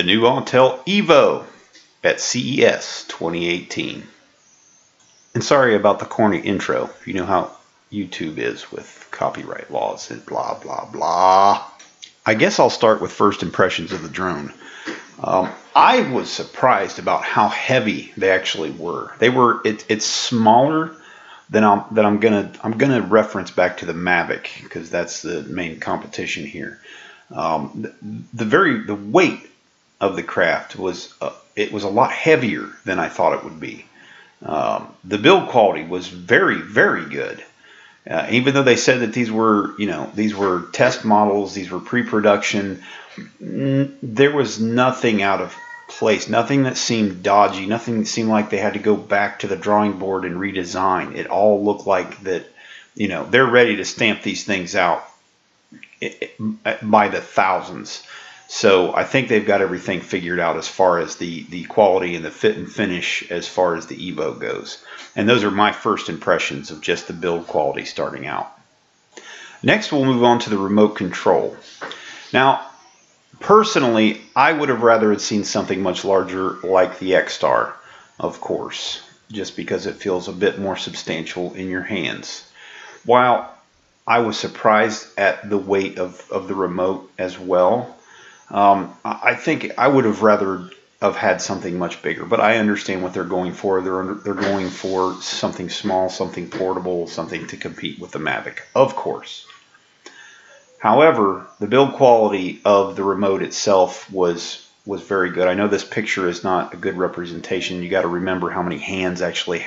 new Autel EVO at CES 2018. And sorry about the corny intro. You know how YouTube is with copyright laws and blah, blah, blah. I guess I'll start with first impressions of the drone. I was surprised about how heavy they actually were. It's smaller than I'm gonna reference back to the Mavic, because that's the main competition here. The weight of the craft was it was a lot heavier than I thought it would be. The build quality was very, very good. Even though they said that these were test models, these were pre-production, there was nothing out of place, nothing that seemed dodgy, nothing that seemed like they had to go back to the drawing board and redesign. It all looked like that, they're ready to stamp these things out by the thousands. So I think they've got everything figured out as far as the quality and the fit and finish as far as the EVO goes. And those are my first impressions of just the build quality starting out. Next, we'll move on to the remote control. Now, personally, I would have rather had seen something much larger like the X-Star, of course, just because it feels a bit more substantial in your hands. While I was surprised at the weight of the remote as well, I think I would have rather have had something much bigger, but I understand what they're going for. They're going for something small, something portable, something to compete with the Mavic, of course. However, the build quality of the remote itself was very good. I know this picture is not a good representation. You got to remember how many hands actually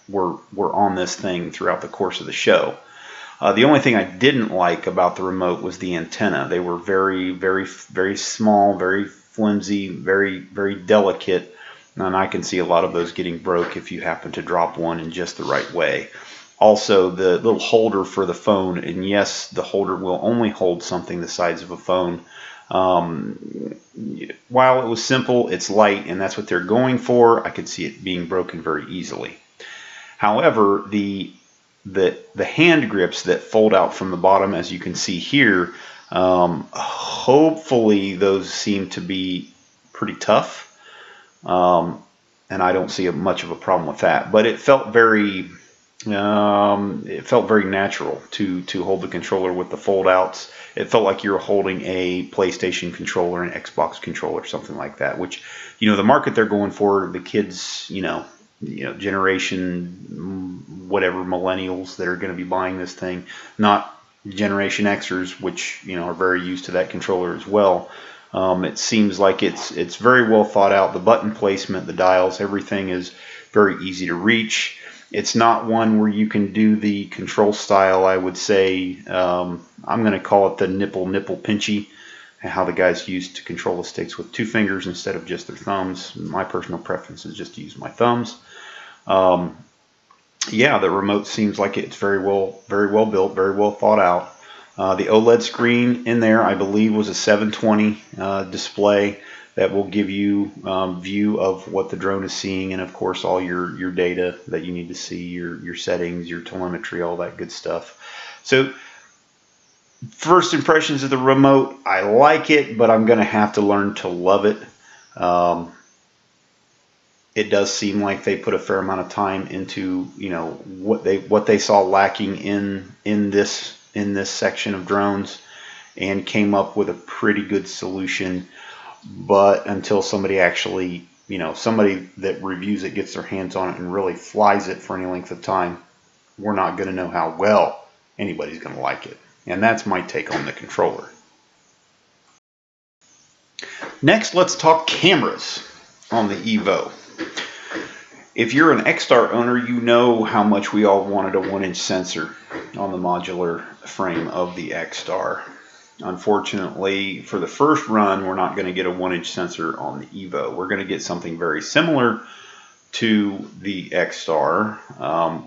were on this thing throughout the course of the show. The only thing I didn't like about the remote was the antenna. They were very, very, very small, very flimsy, very, very delicate, and I can see a lot of those getting broke if you happen to drop one in just the right way. Also, the little holder for the phone, and yes, the holder will only hold something the size of a phone. While it was simple, it's light, and that's what they're going for. I could see it being broken very easily. However, the hand grips that fold out from the bottom, as you can see here, hopefully those seem to be pretty tough, and I don't see much of a problem with that. But it felt very natural to hold the controller with the fold outs. It felt like you were holding a PlayStation controller, an Xbox controller, something like that. Which, the market they're going for, the kids, generation whatever, millennials that are going to be buying this thing, not Generation Xers, which are very used to that controller as well. It seems like it's very well thought out. The button placement, the dials, everything is very easy to reach. It's not one where you can do the control style, I would say, I'm going to call it the nipple pinchy, how the guys used to control the sticks with 2 fingers instead of just their thumbs. My personal preference is just to use my thumbs. Yeah, the remote seems like it's very well built, very well thought out. The OLED screen in there, I believe, was a 720 display that will give you view of what the drone is seeing, and of course all your data that you need to see, your settings, your telemetry, all that good stuff. So first impressions of the remote, I like it, but I'm going to have to learn to love it. It does seem like they put a fair amount of time into what they saw lacking in this section of drones, and came up with a pretty good solution. But until somebody actually, somebody that reviews it, gets their hands on it and really flies it for any length of time, we're not going to know how well anybody's going to like it. And that's my take on the controller. Next, let's talk cameras on the EVO. If you're an X-Star owner, you know how much we all wanted a 1-inch sensor on the modular frame of the X-Star. Unfortunately, for the first run, we're not going to get a 1-inch sensor on the EVO. We're going to get something very similar to the X-Star,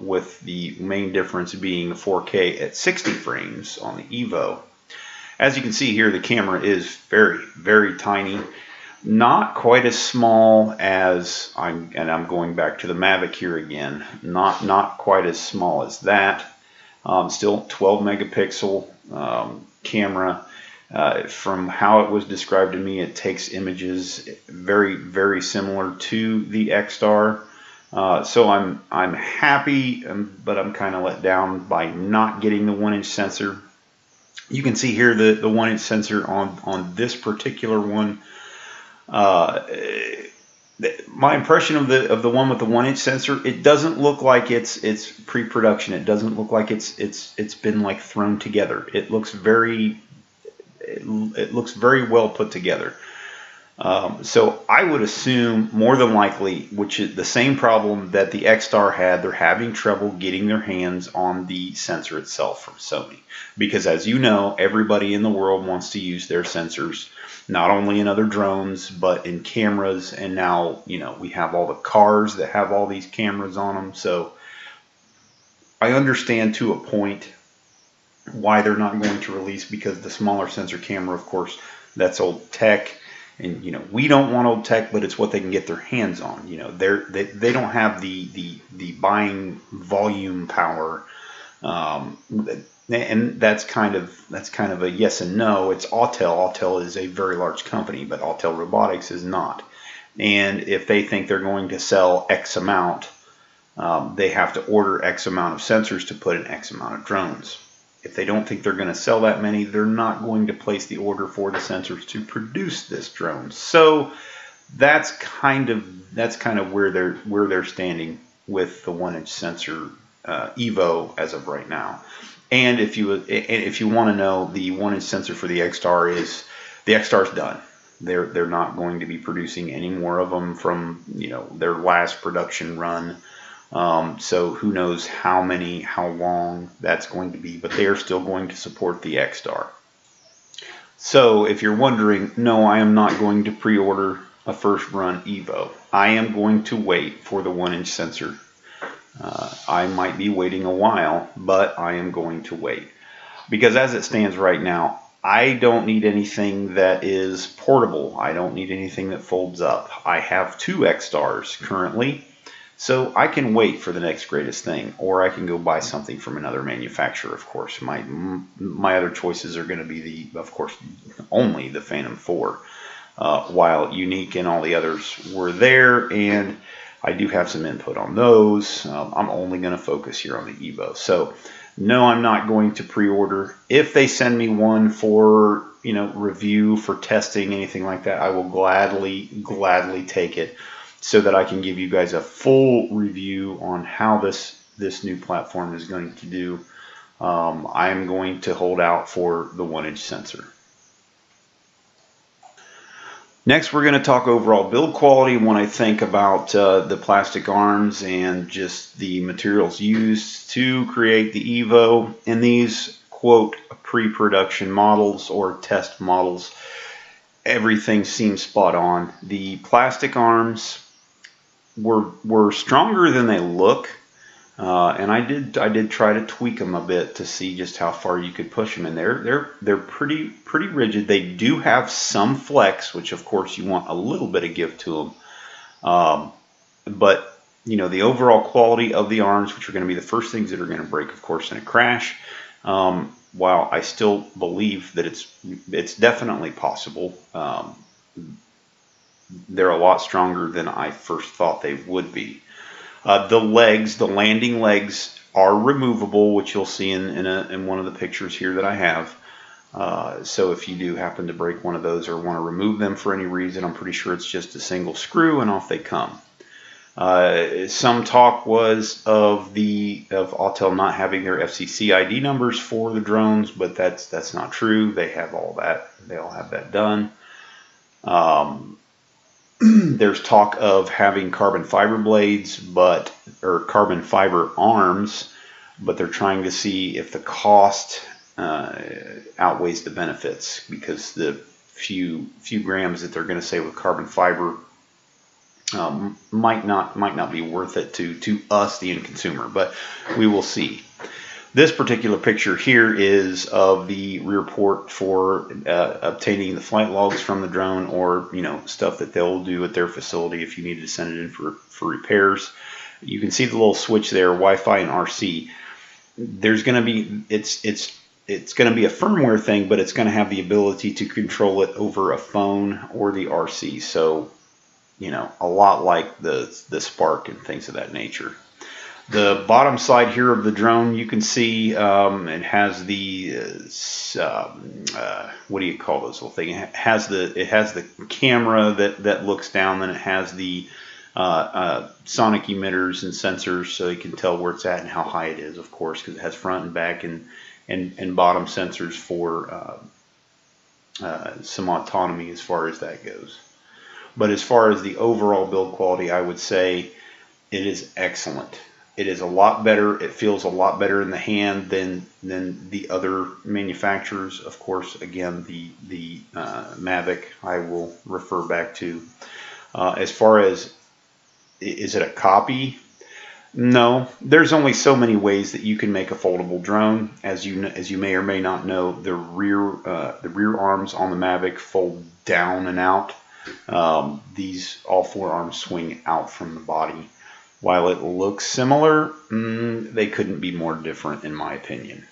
with the main difference being 4K at 60 frames on the EVO. As you can see here, the camera is very, very tiny. Not quite as small as I'm going back to the Mavic here again. Not quite as small as that. Still 12 megapixel camera. From how it was described to me, it takes images very similar to the X-Star. So I'm happy, but I'm kind of let down by not getting the 1-inch sensor. You can see here the 1-inch sensor on this particular one. My impression of the one with the 1-inch sensor, it doesn't look like it's pre-production. It doesn't look like it's been like thrown together. It looks very well put together. So I would assume more than likely, which is the same problem that the X-Star had, they're having trouble getting their hands on the sensor itself from Sony. Because as you know, everybody in the world wants to use their sensors, not only in other drones, but in cameras. And now, you know, we have all the cars that have all these cameras on them. So I understand to a point why they're not going to release, because the smaller sensor camera, of course, that's old tech. And you know, we don't want old tech, but it's what they can get their hands on. You know, they don't have the buying volume power, and that's kind of a yes and no. It's Autel. Autel is a very large company, but Autel Robotics is not. And if they think they're going to sell X amount, they have to order X amount of sensors to put in X amount of drones. If they don't think they're going to sell that many, they're not going to place the order for the sensors to produce this drone. So that's kind of where they're standing with the 1-inch sensor EVO as of right now. And if you want to know, the 1-inch sensor for the X-Star is done. They're not going to be producing any more of them from, you know, their last production run. So who knows how long that's going to be, but they are still going to support the X-Star. So if you're wondering, no, I am not going to pre-order a first run EVO. I am going to wait for the 1-inch sensor. I might be waiting a while, but I am going to wait. Because as it stands right now, I don't need anything that is portable. I don't need anything that folds up. I have 2 X-Stars currently. So I can wait for the next greatest thing, or I can go buy something from another manufacturer, of course. My other choices are going to be, of course, only the Phantom 4, while Unique and all the others were there, and I do have some input on those. I'm only going to focus here on the EVO. So, no, I'm not going to pre-order. If they send me one for, you know, review, for testing, anything like that, I will gladly take it, so that I can give you guys a full review on how this new platform is going to do. I am going to hold out for the 1-inch sensor. Next, we're going to talk overall build quality when I think about the plastic arms and just the materials used to create the EVO. And these, quote, pre-production models or test models, everything seems spot on. The plastic arms were stronger than they look, and I did try to tweak them a bit to see just how far you could push them, and they're pretty rigid. They do have some flex, which of course you want a little bit of give to them, but you know, the overall quality of the arms, which are going to be the first things that are going to break, of course, in a crash. While I still believe that it's definitely possible, they're a lot stronger than I first thought they would be. The landing legs are removable, which you'll see in one of the pictures here that I have. So if you do happen to break one of those or want to remove them for any reason, I'm pretty sure it's just a single screw and off they come. Some talk was of Autel not having their FCC ID numbers for the drones, but that's not true. They have all that. They all have that done. There's talk of having carbon fiber blades, or carbon fiber arms, but they're trying to see if the cost outweighs the benefits, because the few grams that they're going to save with carbon fiber might not be worth it to us, the end consumer, but we will see. This particular picture here is of the rear port for obtaining the flight logs from the drone, or stuff that they'll do at their facility if you need to send it in for repairs. You can see the little switch there, Wi-Fi and RC. There's going to be it's going to be a firmware thing, but it's going to have the ability to control it over a phone or the RC. So, a lot like the Spark and things of that nature. The bottom side here of the drone, you can see it has the what do you call this little thing? It has the camera that looks down, then it has the sonic emitters and sensors, so you can tell where it's at and how high it is, of course, because it has front and back and bottom sensors for some autonomy as far as that goes. But as far as the overall build quality, I would say it is excellent. It is a lot better. It feels a lot better in the hand than the other manufacturers. Of course, again, the Mavic I will refer back to. As far as, is it a copy? No. There's only so many ways that you can make a foldable drone. As you may or may not know, the rear arms on the Mavic fold down and out. These all four arms swing out from the body. While it looks similar, they couldn't be more different in my opinion.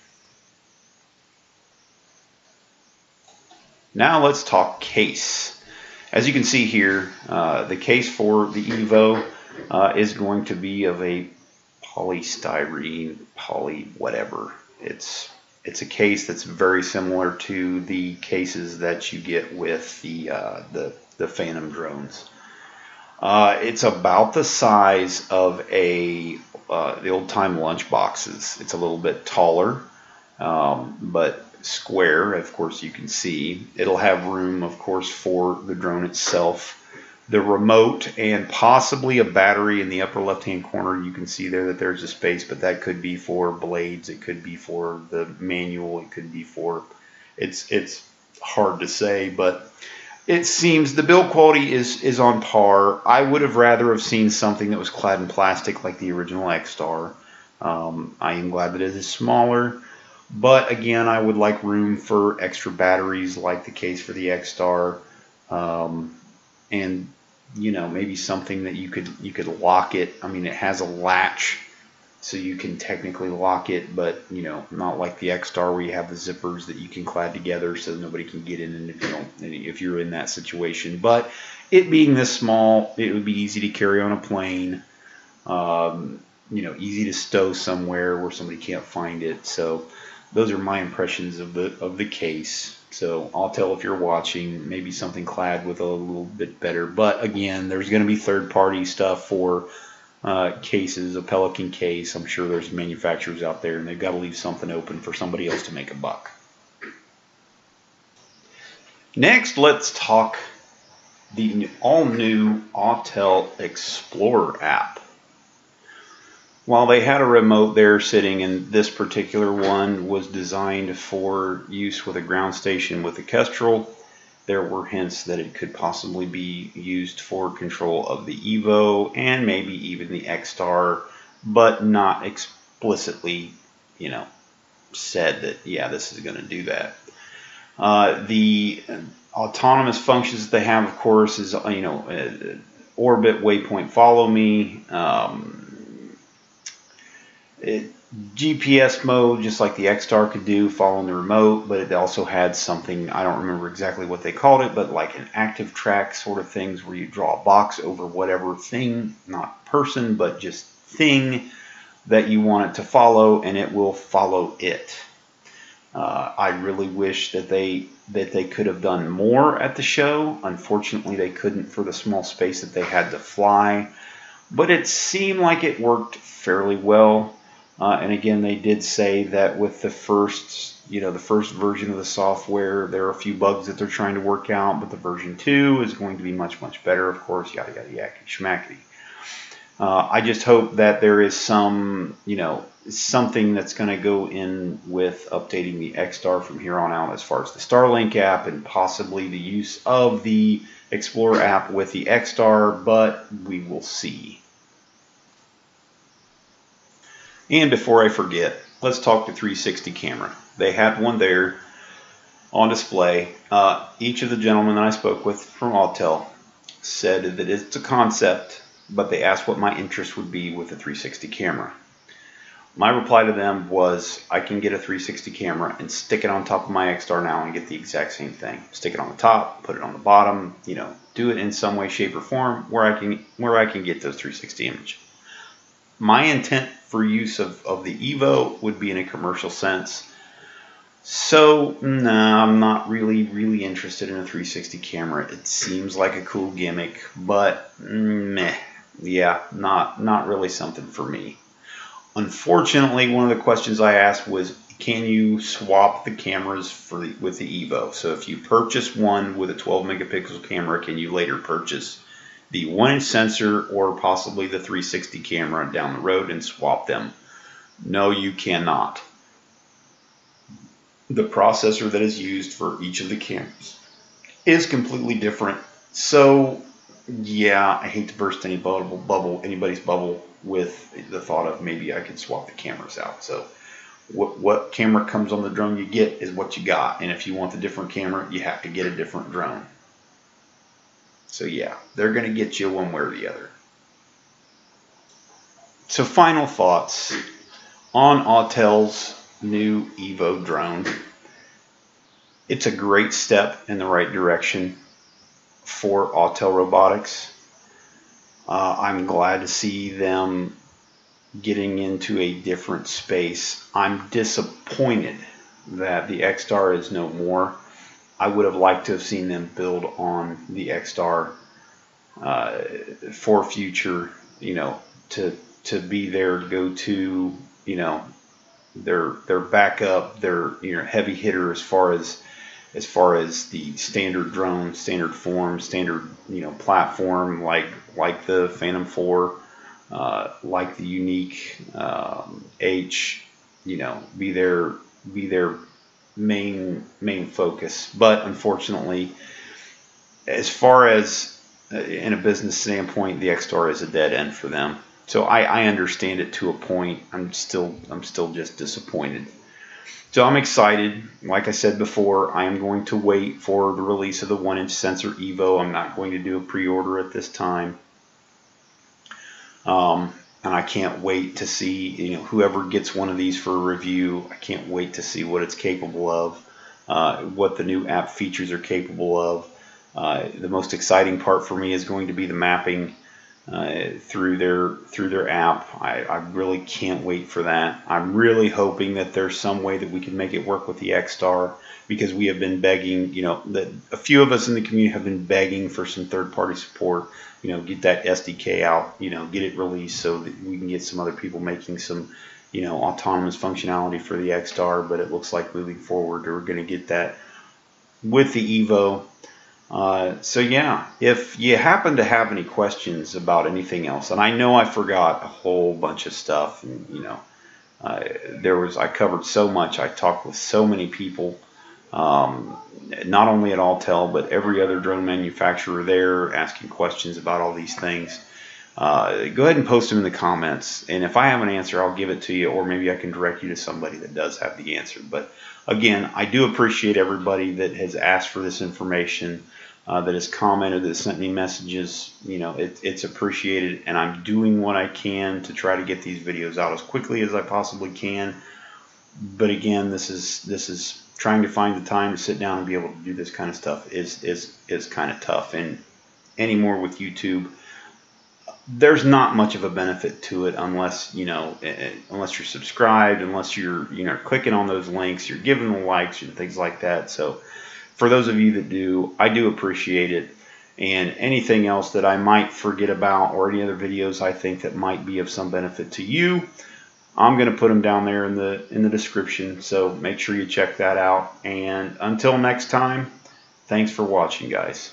Now let's talk case. As you can see here, the case for the EVO is going to be of a polystyrene, whatever. It's a case that's very similar to the cases that you get with the Phantom drones. It's about the size of the old-time lunch boxes. It's a little bit taller, but square, of course, you can see. It'll have room, of course, for the drone itself. The remote and possibly a battery in the upper left-hand corner. You can see there that there's a space, but that could be for blades. It could be for the manual. It could be for... It's hard to say, but... It seems the build quality is on par. I would have rather have seen something that was clad in plastic like the original X-Star. I am glad that it is smaller, but again, I would like room for extra batteries like the case for the X-Star, and maybe something that you could lock it. I mean, it has a latch, so you can technically lock it, but not like the X-Star where you have the zippers that you can clad together so nobody can get in, and if you're in that situation. But it being this small, it would be easy to carry on a plane, easy to stow somewhere where somebody can't find it. So those are my impressions of the case. So Autel, if you're watching, maybe something clad with a little bit better. But again, there's going to be third-party stuff for cases, a Pelican case. I'm sure there's manufacturers out there, and they've got to leave something open for somebody else to make a buck. Next, let's talk the all-new Autel Explorer app. While they had a remote there sitting, and this particular one was designed for use with a ground station with a Kestrel, there were hints that it could possibly be used for control of the EVO and maybe even the X-Star, but not explicitly, said that, yeah, this is going to do that. The autonomous functions that they have, of course, is, orbit, waypoint, follow me, GPS mode, just like the X-Star could do, following the remote, but it also had something, I don't remember exactly what they called it, but like an active track sort of things where you draw a box over whatever thing, not person, but just thing that you want it to follow, and it will follow it. I really wish that they could have done more at the show. Unfortunately, they couldn't for the small space that they had to fly, but it seemed like it worked fairly well. And again, they did say that with the first version of the software, there are a few bugs that they're trying to work out, but the version 2 is going to be much, much better, of course, yada, yada, yakety, schmackety. I just hope that there is some, something that's going to go in with updating the X-Star from here on out as far as the Starlink app and possibly the use of the Explorer app with the X-Star, but we will see. And before I forget, let's talk the 360 camera. They had one there on display. Each of the gentlemen that I spoke with from Autel said that it's a concept, but they asked what my interest would be with a 360 camera. My reply to them was, I can get a 360 camera and stick it on top of my X-Star now and get the exact same thing. Stick it on the top, put it on the bottom, you know, do it in some way, shape, or form where I can get those 360 images. My intent for use of the EVO would be in a commercial sense. So, nah, I'm not really interested in a 360 camera. It seems like a cool gimmick, but meh. Yeah, not really something for me. Unfortunately, one of the questions I asked was, can you swap the cameras with the EVO? So if you purchase one with a 12 megapixel camera, can you later purchase the 1-inch sensor or possibly the 360 camera down the road and swap them? No, you cannot. The processor that is used for each of the cameras is completely different. So yeah, I hate to burst anybody's bubble with the thought of maybe I could swap the cameras out. So what camera comes on the drone you get is what you got, and if you want the different camera, you have to get a different drone. So yeah, they're going to get you one way or the other. So final thoughts on Autel's new EVO drone. It's a great step in the right direction for Autel Robotics. I'm glad to see them getting into a different space. I'm disappointed that the X-Star is no more. I would have liked to have seen them build on the X-Star for future, you know, to be their go-to, you know, their backup, their, you know, heavy hitter as far as the standard drone, standard form, standard, you know, platform like the Phantom 4, like the Unique H, you know, be their main focus. But unfortunately, as far as in a business standpoint, the X-Star is a dead end for them. So I understand it to a point. I'm still just disappointed. So I'm excited. Like I said before, I am going to wait for the release of the 1-inch sensor EVO. I'm not going to do a pre-order at this time. And I can't wait to see, you know, whoever gets one of these for a review. I can't wait to see what it's capable of, what the new app features are capable of. The most exciting part for me is going to be the mapping through their app. I really can't wait for that. I'm really hoping that there's some way that we can make it work with the X-Star, because we have been begging, you know, that a few of us in the community have been begging for some third-party support. You know, get that SDK out, you know, get it released so that we can get some other people making some, you know, autonomous functionality for the X-Star. But it looks like moving forward we're going to get that with the EVO. So yeah, if you happen to have any questions about anything else, and I know I forgot a whole bunch of stuff, and you know, I covered so much, I talked with so many people, not only at Autel, but every other drone manufacturer there, asking questions about all these things. Go ahead and post them in the comments, and if I have an answer, I'll give it to you, or maybe I can direct you to somebody that does have the answer. But again, I do appreciate everybody that has asked for this information, that has commented, that sent me messages. You know, it's appreciated, and I'm doing what I can to try to get these videos out as quickly as I possibly can. But again, this is trying to find the time to sit down and be able to do this kind of stuff is kind of tough. And anymore with YouTube, there's not much of a benefit to it unless, you know, unless you're subscribed, unless you're, you know, clicking on those links, you're giving the likes and things like that. So for those of you that do, I do appreciate it. And anything else that I might forget about, or any other videos I think that might be of some benefit to you, I'm going to put them down there in the description. So make sure you check that out. And until next time, thanks for watching, guys.